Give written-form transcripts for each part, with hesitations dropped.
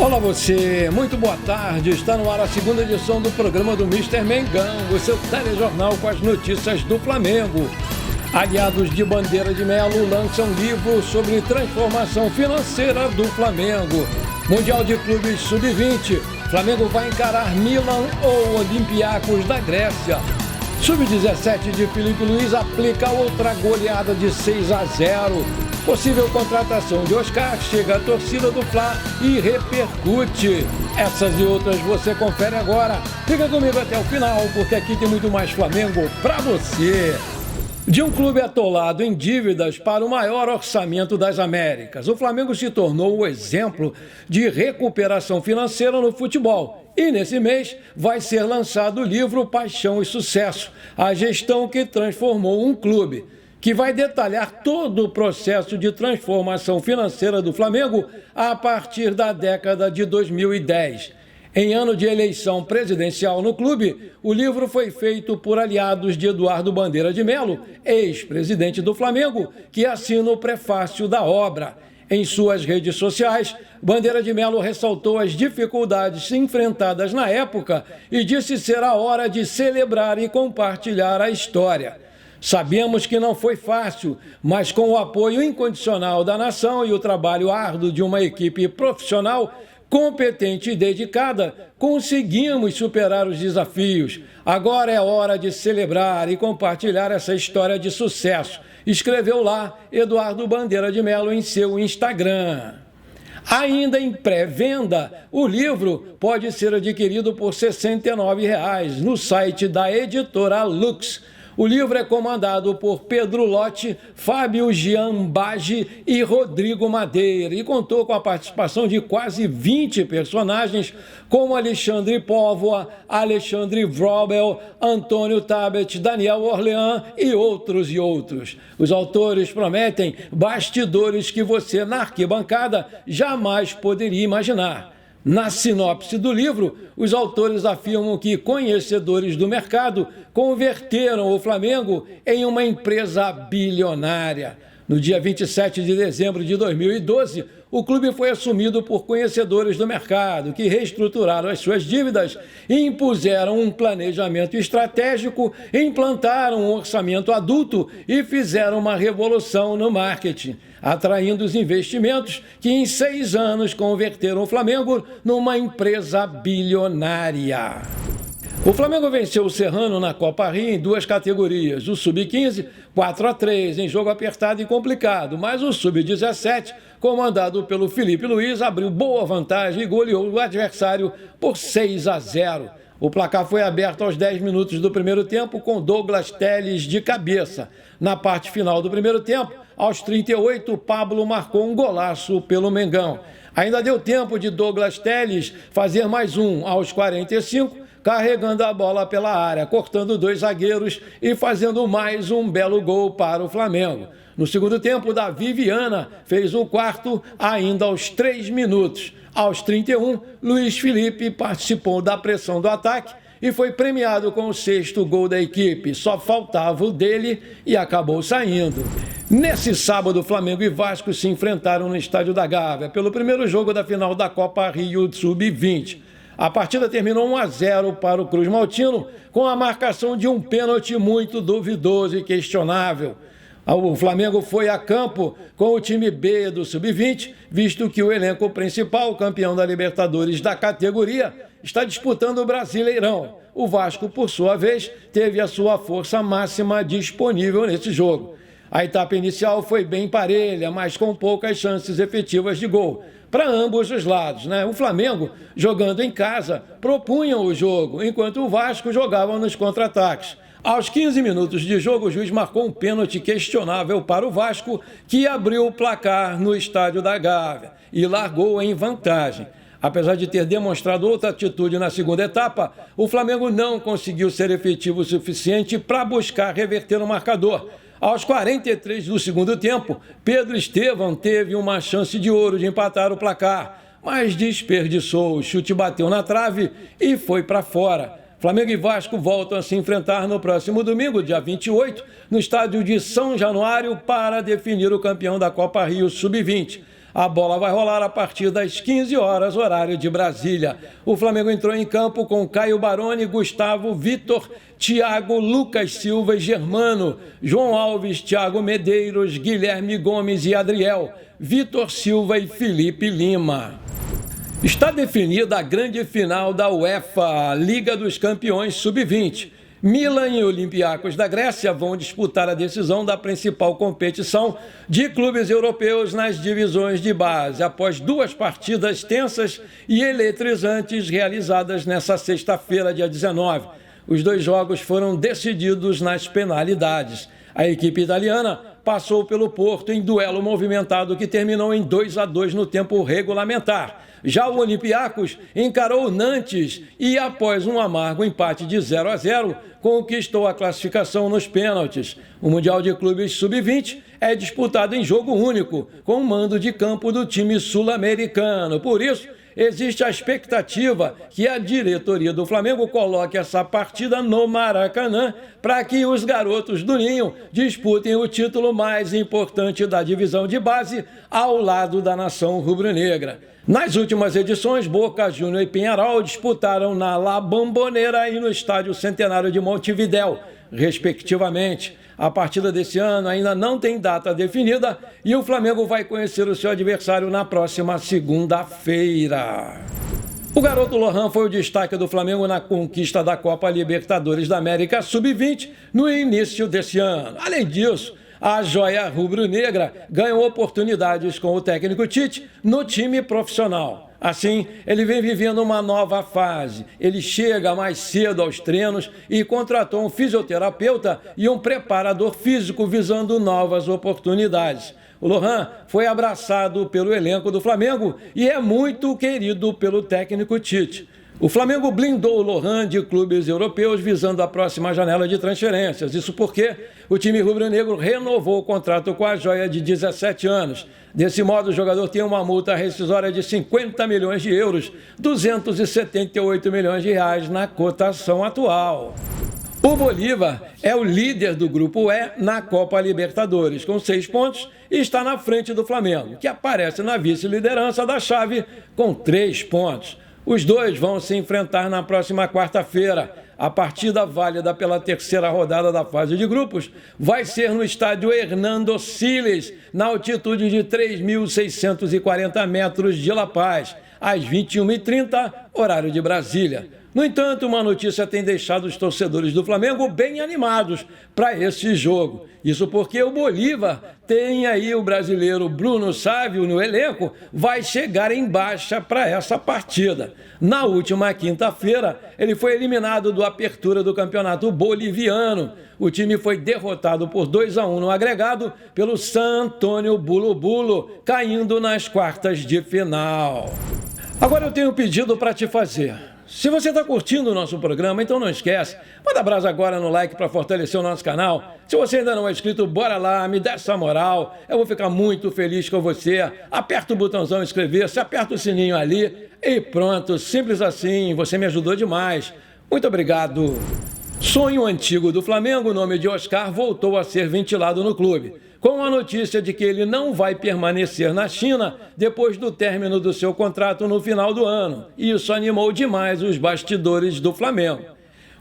Olá você, muito boa tarde, está no ar a segunda edição do programa do Mr. Mengão, o seu telejornal com as notícias do Flamengo. Aliados de Bandeira de Melo lançam livro sobre transformação financeira do Flamengo. Mundial de Clubes Sub-20, Flamengo vai encarar Milan ou Olympiacos da Grécia. Sub-17 de Felipe Luiz aplica outra goleada de 6-0. Possível contratação de Oscar chega à torcida do Fla e repercute. Essas e outras você confere agora. Fica comigo até o final, porque aqui tem muito mais Flamengo pra você. De um clube atolado em dívidas para o maior orçamento das Américas, o Flamengo se tornou o exemplo de recuperação financeira no futebol. E nesse mês vai ser lançado o livro Paixão e Sucesso, a gestão que transformou um clube, que vai detalhar todo o processo de transformação financeira do Flamengo a partir da década de 2010. Em ano de eleição presidencial no clube, o livro foi feito por aliados de Eduardo Bandeira de Melo, ex-presidente do Flamengo, que assina o prefácio da obra. Em suas redes sociais, Bandeira de Melo ressaltou as dificuldades enfrentadas na época e disse ser a hora de celebrar e compartilhar a história. Sabemos que não foi fácil, mas com o apoio incondicional da nação e o trabalho árduo de uma equipe profissional, competente e dedicada, conseguimos superar os desafios. Agora é hora de celebrar e compartilhar essa história de sucesso, escreveu lá Eduardo Bandeira de Melo em seu Instagram. Ainda em pré-venda, o livro pode ser adquirido por R$ 69,00 no site da editora Lux. O livro é comandado por Pedro Lotti, Fábio Giambagi e Rodrigo Madeira e contou com a participação de quase 20 personagens como Alexandre Póvoa, Alexandre Vrobel, Antônio Tabet, Daniel Orlean e outros. Os autores prometem bastidores que você na arquibancada jamais poderia imaginar. Na sinopse do livro, os autores afirmam que conhecedores do mercado converteram o Flamengo em uma empresa bilionária. No dia 27 de dezembro de 2012, o clube foi assumido por conhecedores do mercado, que reestruturaram as suas dívidas e impuseram um planejamento estratégico, implantaram um orçamento adulto e fizeram uma revolução no marketing, atraindo os investimentos que em 6 anos converteram o Flamengo numa empresa bilionária. O Flamengo venceu o Serrano na Copa Rio em 2 categorias, o Sub-15, 4-3, em jogo apertado e complicado, mas o Sub-17, comandado pelo Felipe Luiz, abriu boa vantagem e goleou o adversário por 6-0. O placar foi aberto aos 10 minutos do primeiro tempo com Douglas Telles de cabeça. Na parte final do primeiro tempo, aos 38, Pablo marcou um golaço pelo Mengão. Ainda deu tempo de Douglas Telles fazer mais um aos 45, carregando a bola pela área, cortando 2 zagueiros e fazendo mais um belo gol para o Flamengo. No segundo tempo, Davi Viana fez o quarto ainda aos 3 minutos. Aos 31, Luiz Felipe participou da pressão do ataque e foi premiado com o 6º gol da equipe. Só faltava o dele e acabou saindo. Nesse sábado, Flamengo e Vasco se enfrentaram no Estádio da Gávea pelo primeiro jogo da final da Copa Rio Sub-20. A partida terminou 1-0 para o Cruz Maltino, com a marcação de um pênalti muito duvidoso e questionável. O Flamengo foi a campo com o time B do Sub-20, visto que o elenco principal, campeão da Libertadores da categoria, está disputando o Brasileirão. O Vasco, por sua vez, teve a sua força máxima disponível nesse jogo. A etapa inicial foi bem parelha, mas com poucas chances efetivas de gol para ambos os lados, né? O Flamengo, jogando em casa, propunha o jogo, enquanto o Vasco jogava nos contra-ataques. Aos 15 minutos de jogo, o juiz marcou um pênalti questionável para o Vasco, que abriu o placar no Estádio da Gávea e largou em vantagem. Apesar de ter demonstrado outra atitude na segunda etapa, o Flamengo não conseguiu ser efetivo o suficiente para buscar reverter o marcador. Aos 43 do segundo tempo, Pedro Estevam teve uma chance de ouro de empatar o placar, mas desperdiçou. O chute bateu na trave e foi para fora. Flamengo e Vasco voltam a se enfrentar no próximo domingo, dia 28, no estádio de São Januário, para definir o campeão da Copa Rio Sub-20. A bola vai rolar a partir das 15 horas, horário de Brasília. O Flamengo entrou em campo com Caio Baroni, Gustavo, Vitor, Thiago, Lucas Silva e Germano, João Alves, Thiago Medeiros, Guilherme Gomes e Adriel, Vitor Silva e Felipe Lima. Está definida a grande final da UEFA, Liga dos Campeões Sub-20. Milan e Olympiacos da Grécia vão disputar a decisão da principal competição de clubes europeus nas divisões de base, após 2 partidas tensas e eletrizantes realizadas nesta sexta-feira, dia 19. Os 2 jogos foram decididos nas penalidades. A equipe italiana passou pelo Porto em duelo movimentado que terminou em 2-2 no tempo regulamentar. Já o Olympiacos encarou o Nantes e, após um amargo empate de 0-0, conquistou a classificação nos pênaltis. O Mundial de Clubes Sub-20 é disputado em jogo único, com o mando de campo do time sul-americano. Por isso, existe a expectativa que a diretoria do Flamengo coloque essa partida no Maracanã para que os garotos do Ninho disputem o título mais importante da divisão de base ao lado da nação rubro-negra. Nas últimas edições, Boca Juniors e Peñarol disputaram na La Bombonera e no Estádio Centenário de Montevidéu, respectivamente. A partida desse ano ainda não tem data definida e o Flamengo vai conhecer o seu adversário na próxima segunda-feira. O garoto Lohan foi o destaque do Flamengo na conquista da Copa Libertadores da América Sub-20 no início desse ano. Além disso, a joia rubro-negra ganhou oportunidades com o técnico Tite no time profissional. Assim, ele vem vivendo uma nova fase. Ele chega mais cedo aos treinos e contratou um fisioterapeuta e um preparador físico visando novas oportunidades. O Lohan foi abraçado pelo elenco do Flamengo e é muito querido pelo técnico Tite. O Flamengo blindou o Lohan de clubes europeus visando a próxima janela de transferências. Isso porque o time rubro-negro renovou o contrato com a joia de 17 anos. Desse modo, o jogador tem uma multa rescisória de 50 milhões de euros, 278 milhões de reais na cotação atual. O Bolívar é o líder do Grupo E na Copa Libertadores, com 6 pontos, e está na frente do Flamengo, que aparece na vice-liderança da chave com 3 pontos. Os dois vão se enfrentar na próxima quarta-feira. A partida válida pela 3ª rodada da fase de grupos vai ser no estádio Hernando Siles, na altitude de 3.640 metros de La Paz, às 21h30, horário de Brasília. No entanto, uma notícia tem deixado os torcedores do Flamengo bem animados para esse jogo. Isso porque o Bolívar tem aí o brasileiro Bruno Sávio no elenco, vai chegar em baixa para essa partida. Na última quinta-feira, ele foi eliminado do apertura do campeonato boliviano. O time foi derrotado por 2-1 no agregado pelo San Antônio Bulo Bulo, caindo nas quartas de final. Agora eu tenho um pedido para te fazer. Se você está curtindo o nosso programa, então não esquece, manda brasa agora no like para fortalecer o nosso canal. Se você ainda não é inscrito, bora lá, me dá essa moral, eu vou ficar muito feliz com você. Aperta o botãozão inscrever-se, aperta o sininho ali e pronto, simples assim, você me ajudou demais. Muito obrigado. Sonho antigo do Flamengo, o nome de Oscar, voltou a ser ventilado no clube, com a notícia de que ele não vai permanecer na China depois do término do seu contrato no final do ano. Isso animou demais os bastidores do Flamengo.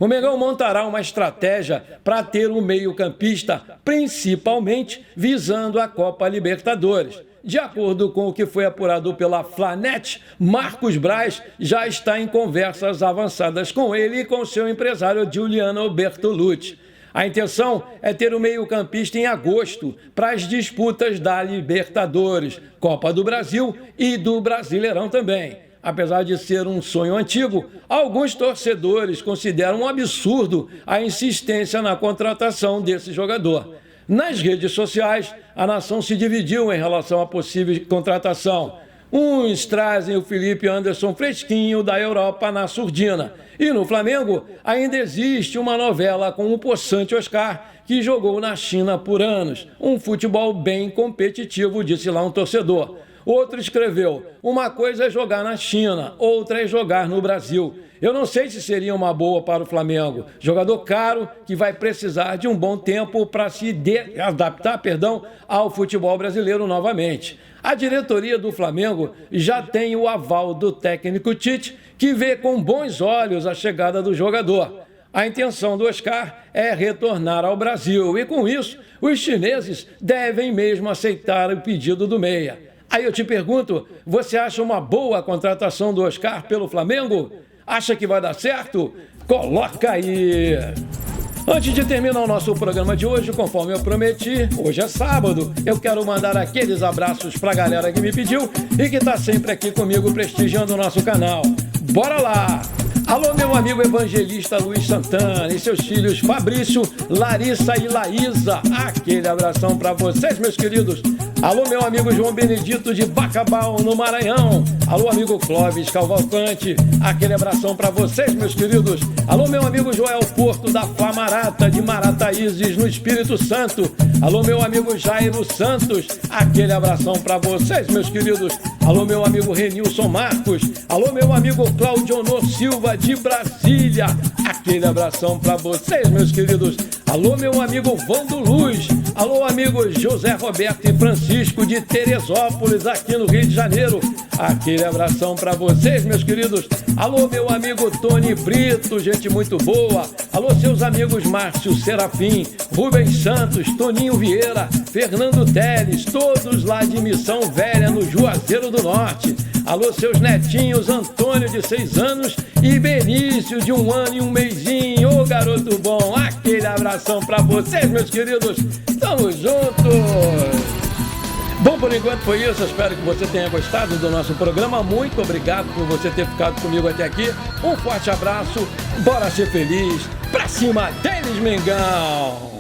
O Mengão montará uma estratégia para ter um meio-campista, principalmente visando a Copa Libertadores. De acordo com o que foi apurado pela Flanet, Marcos Braz já está em conversas avançadas com ele e com seu empresário Giuliano Bertolucci. A intenção é ter o meio-campista em agosto para as disputas da Libertadores, Copa do Brasil e do Brasileirão também. Apesar de ser um sonho antigo, alguns torcedores consideram um absurdo a insistência na contratação desse jogador. Nas redes sociais, a nação se dividiu em relação à possível contratação. Uns trazem o Felipe Anderson fresquinho da Europa na surdina. E no Flamengo ainda existe uma novela com o possante Oscar, que jogou na China por anos. Um futebol bem competitivo, disse lá um torcedor. Outro escreveu: uma coisa é jogar na China, outra é jogar no Brasil. Eu não sei se seria uma boa para o Flamengo. Jogador caro que vai precisar de um bom tempo para se adaptar, ao futebol brasileiro novamente. A diretoria do Flamengo já tem o aval do técnico Tite, que vê com bons olhos a chegada do jogador. A intenção do Oscar é retornar ao Brasil e, com isso, os chineses devem mesmo aceitar o pedido do meia. Aí eu te pergunto, você acha uma boa a contratação do Oscar pelo Flamengo? Acha que vai dar certo? Coloca aí! Antes de terminar o nosso programa de hoje, conforme eu prometi, hoje é sábado, eu quero mandar aqueles abraços pra galera que me pediu e que tá sempre aqui comigo prestigiando o nosso canal. Bora lá! Alô, meu amigo evangelista Luiz Santana e seus filhos Fabrício, Larissa e Laísa. Aquele abração pra vocês, meus queridos. Alô, meu amigo João Benedito de Bacabal, no Maranhão. Alô, amigo Clóvis Cavalcante. Aquele abração pra vocês, meus queridos. Alô, meu amigo Joel Porto da Flamarata, de Marataízes, no Espírito Santo. Alô, meu amigo Jairo Santos. Aquele abração pra vocês, meus queridos. Alô, meu amigo Renilson Marcos. Alô, meu amigo Claudionor Silva de Brasília. Aquele abração pra vocês, meus queridos. Alô, meu amigo Vando Luz. Alô, amigos José Roberto e Francisco de Teresópolis, aqui no Rio de Janeiro. Aquele abração pra vocês, meus queridos. Alô, meu amigo Tony Brito, gente muito boa. Alô, seus amigos Márcio Serafim, Rubens Santos, Toninho Vieira, Fernando Teles, todos lá de Missão Velha, no Juazeiro do Norte. Alô, seus netinhos, Antônio, de 6 anos, e Benício, de 1 ano e 1 mesinho. Ô, garoto bom, aquele abração pra vocês, meus queridos. Tamo juntos! Bom, por enquanto foi isso. Eu espero que você tenha gostado do nosso programa. Muito obrigado por você ter ficado comigo até aqui. Um forte abraço. Bora ser feliz. Pra cima deles, Mengão!